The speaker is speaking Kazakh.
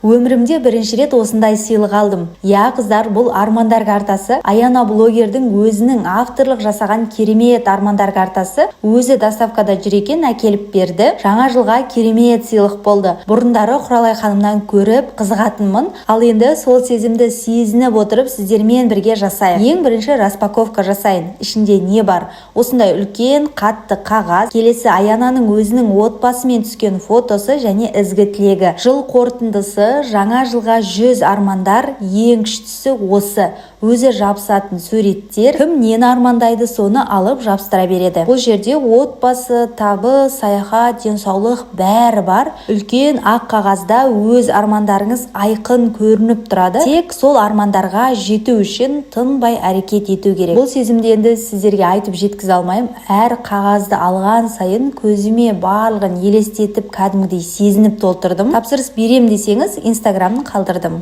Өмірімде бірінші рет осындай сыйлық алдым. Я, қыздар, бұл армандар картасы. Аяна блогердің өзінің авторлық жасаған керемет армандар картасы. Өзі доставкада жүр екен, әкеліп берді. Жаңа жылға керемет сыйлық болды. Бұрындары Құралай ханымнан көріп қызығатынмын, ал енді сол сезімді сезініп отырып сіздермен бірге жасайық. Ең бірінші распаковка жасайын. Ішінде не бар? Осындай үлкен қатты қағаз. Келесі Аянаның өзінің отбасымен түскен фотосы және ізгі тілегі. Жыл қорытындысы, жаңа жылға 100 армандар, ең күштісі осы. Өзі жабысатын суреттер, кім нені армандайды соны алып жабыстыра береді. Бұл жерде отбасы, табыс, саяхат, денсаулық бәрі бар. Үлкен ақ қағазда өз армандарыңыз айқын көрініп тұрады. Тек сол армандарға жету үшін тынбай әрекет ету керек. Бұл сезімді енді сіздерге айтып жеткізе алмаймын. Әр қағазды алған сайын көзіме барлығын елестетіп, кәдімгідей сезініп толтырдым. Тапсырыс берем десеңіз, Инстаграмын қалдырдым.